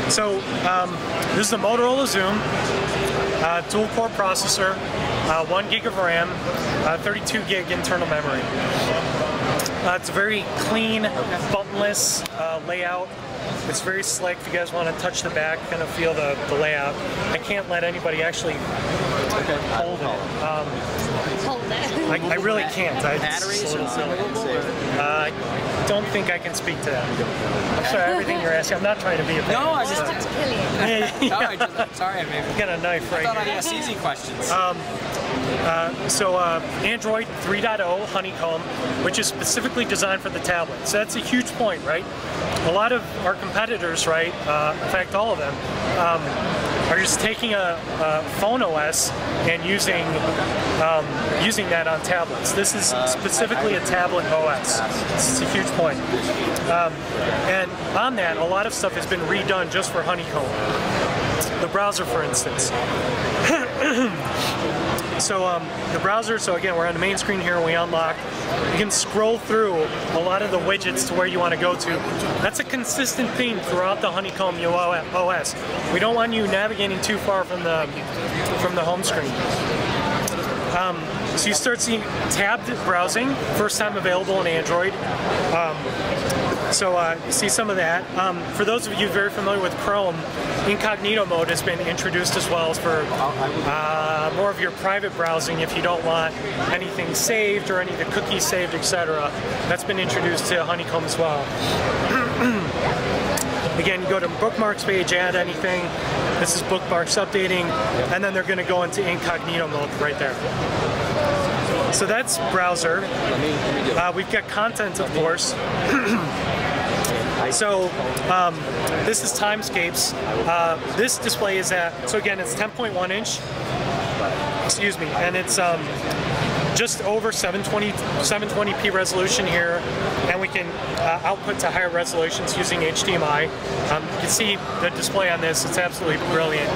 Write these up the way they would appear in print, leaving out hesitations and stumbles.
So this is the Motorola XOOM, dual-core processor, 1 gig of RAM, 32 gig internal memory. It's a very clean, buttonless layout. It's very slick. If you guys want to touch the back, kind of feel the layout. I can't let anybody actually hold it. I really can't. Batteries and I don't think I can speak to that. I'm sorry, everything you're asking. I'm not trying to be a pain. No, I just have to kill you. Sorry, I maybe got a knife right here. I thought I'd ask easy questions. So Android 3.0 Honeycomb, which is specifically designed for the tablet. So that's a huge point, right? A lot of our competitors, right, in fact all of them, are just taking a phone OS and using that on tablets. This is specifically a tablet OS. This is a huge point. And on that, a lot of stuff has been redone just for Honeycomb. The browser, for instance. So the browser, so again, we're on the main screen here and we unlock. You can scroll through a lot of the widgets to where you want to go to. That's a consistent theme throughout the Honeycomb OS. We don't want you navigating too far from the home screen. So you start seeing tabbed browsing, first time available on Android. So you see some of that. For those of you very familiar with Chrome, incognito mode has been introduced as well for more of your private browsing if you don't want anything saved or any of the cookies saved, etc. That's been introduced to Honeycomb as well. Again, you go to bookmarks page, add anything. This is bookmarks updating, and then they're going to go into incognito mode right there. So that's browser. We've got content, of course. So this is timescapes. This display is at, so again, it's 10.1 inch. Excuse me, and it's just over 720p resolution here, and we can output to higher resolutions using HDMI. You can see the display on this; it's absolutely brilliant.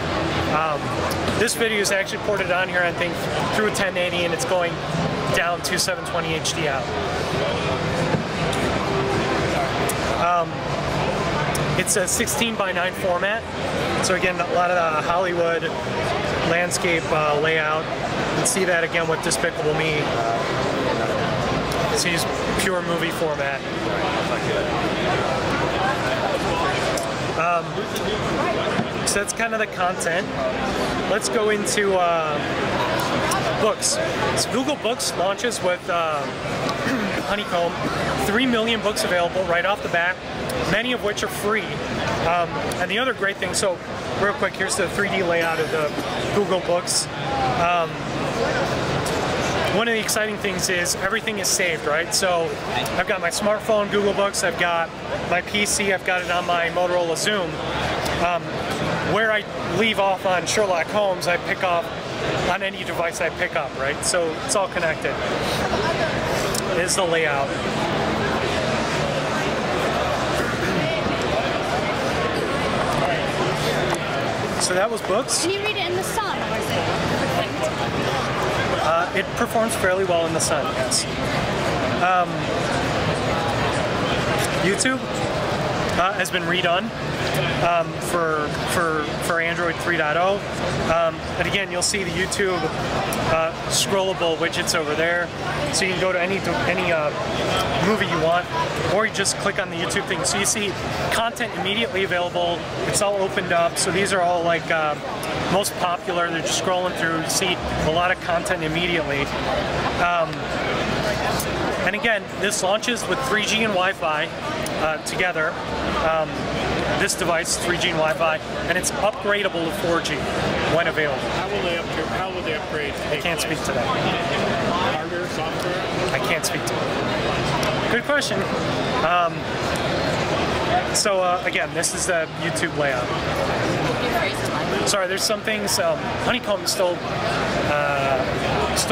This video is actually ported on here, I think, through 1080, and it's going down to 720 HD out. It's a 16:9 format, so again, a lot of the Hollywood landscape layout. You can see that again with Despicable Me. It's used pure movie format. So that's kind of the content. Let's go into books. So Google Books launches with Honeycomb. 3 million books available right off the bat, many of which are free. And the other great thing, so real quick, here's the 3D layout of the Google Books. One of the exciting things is everything is saved, right? So I've got my smartphone, Google Books, I've got my PC, I've got it on my Motorola XOOM. Where I leave off on Sherlock Holmes, I pick up on any device I pick up, right? So it's all connected. Is the layout. So that was books. Can you read it in the sun, or is it reflected? It performs fairly well in the sun, yes. YouTube has been redone for Android 3.0. And again, you'll see the YouTube scrollable widgets over there, so you can go to any movie you want, or you just click on the YouTube thing. So you see content immediately available. It's all opened up. So these are all like most popular. They're just scrolling through. You see a lot of content immediately. And again, this launches with 3G and Wi-Fi together. This device, 3G and Wi-Fi, and it's upgradable to 4G when available. How will they upgrade? I can't speak to that. Hardware, software? I can't speak to it. Good question. Again, this is the YouTube layout. Sorry, there's some things. Honeycomb is still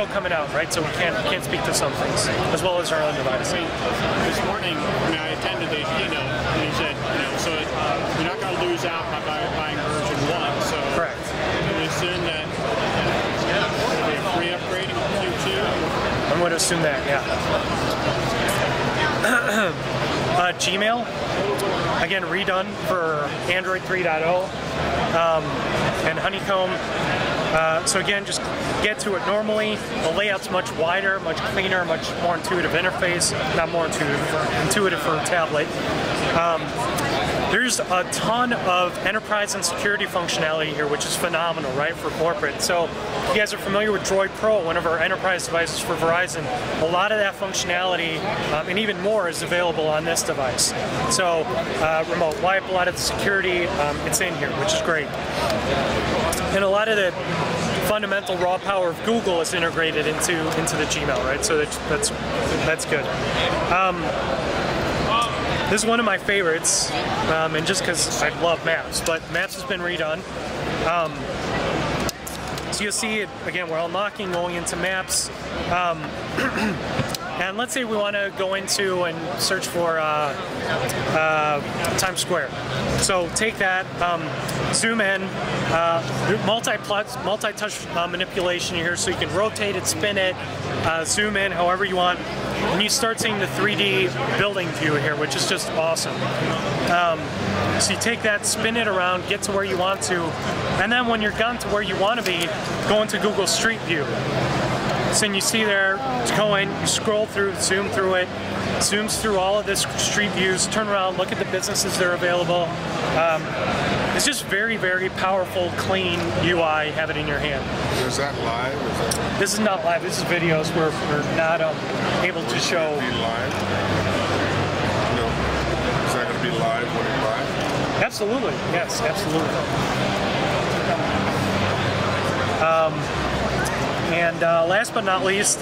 coming out, right? So we can't speak to some things, as well as our own device. This morning, I attended the keynote, and he said, so you're not going to lose out by buying version 1. So correct. Can we assume that it'll be a free upgrade in Q2? I'm going to assume that, yeah. Gmail. again, redone for Android 3.0 and Honeycomb. So again, just get to it normally. The layout's much wider, much cleaner, much more intuitive interface. Not more intuitive for a tablet. There's a ton of enterprise and security functionality here, which is phenomenal, right, for corporate. So if you guys are familiar with Droid Pro, one of our enterprise devices for Verizon, a lot of that functionality and even more is available on this device. So remote wipe, a lot of the security, it's in here, which is great. And a lot of the fundamental raw power of Google is integrated into the Gmail, right? So that's good. This is one of my favorites, and just because I love Maps, but Maps has been redone. So you'll see it, again, we're unlocking, going into Maps. And let's say we want to go into and search for Times Square. So take that, zoom in, multi-touch manipulation here, so you can rotate it, spin it, zoom in however you want. And you start seeing the 3D building view here, which is just awesome. So you take that, spin it around, get to where you want to, and then when you're done to where you want to be, go into Google Street View. So you see there, go in, you scroll through, zoom through it, zooms through all of this street views, turn around, look at the businesses that are available. It's just very, very powerful, clean UI, have it in your hand. Is that live? This is not live, this is videos where we're not able to show. Will it be live? No. Is that going to be live when it's live? Absolutely, yes, absolutely. And last but not least,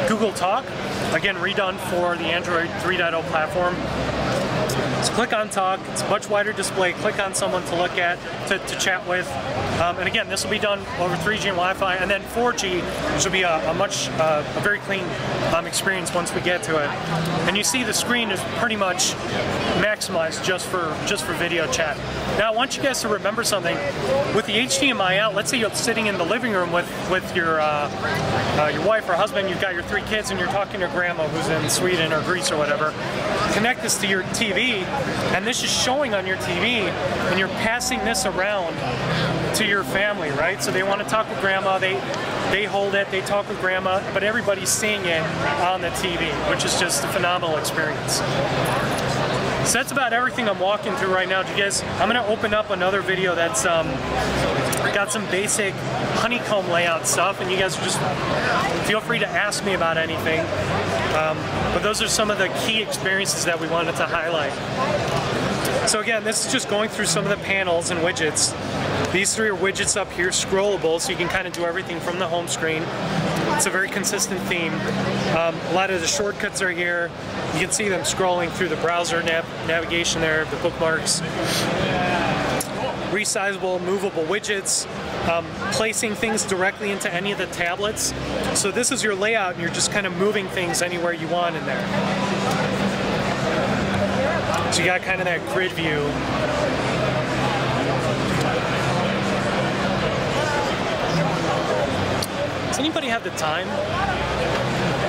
Google Talk, again redone for the Android 3.0 platform. So click on Talk, it's a much wider display, click on someone to look at, to chat with. And again, this will be done over 3G and Wi-Fi, and then 4G, which will be a very clean experience once we get to it. And you see the screen is pretty much maximized just for video chat. Now I want you guys to remember something. With the HDMI out, let's say you're sitting in the living room with your wife or husband, you've got your 3 kids, and you're talking to grandma who's in Sweden or Greece or whatever. Connect this to your TV, and this is showing on your TV, and you're passing this around to your family, right? So they want to talk with grandma, they hold it, they talk with grandma, but everybody's seeing it on the TV, which is just a phenomenal experience. So that's about everything I'm walking through right now. I'm going to open up another video that's got some basic Honeycomb layout stuff, and you guys just feel free to ask me about anything. But those are some of the key experiences that we wanted to highlight. So again, this is just going through some of the panels and widgets. These 3 are widgets up here, scrollable, so you can kind of do everything from the home screen. It's a very consistent theme. A lot of the shortcuts are here. You can see them scrolling through the browser navigation there, the bookmarks. Resizable, movable widgets, placing things directly into any of the tablets. So this is your layout, and you're just kind of moving things anywhere you want in there. So you got kind of that grid view. Does anybody have the time?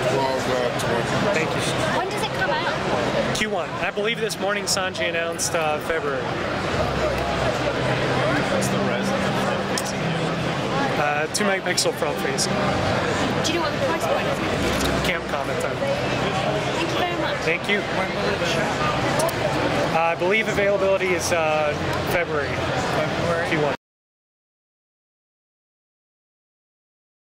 12:20. Thank you. When does it come out? Q1. I believe this morning Sanjay announced February. What's the res? 2 megapixel front facing. Do you know what the price point is? Can't comment on it. Thank you very much. Thank you. I believe availability is February. Q1.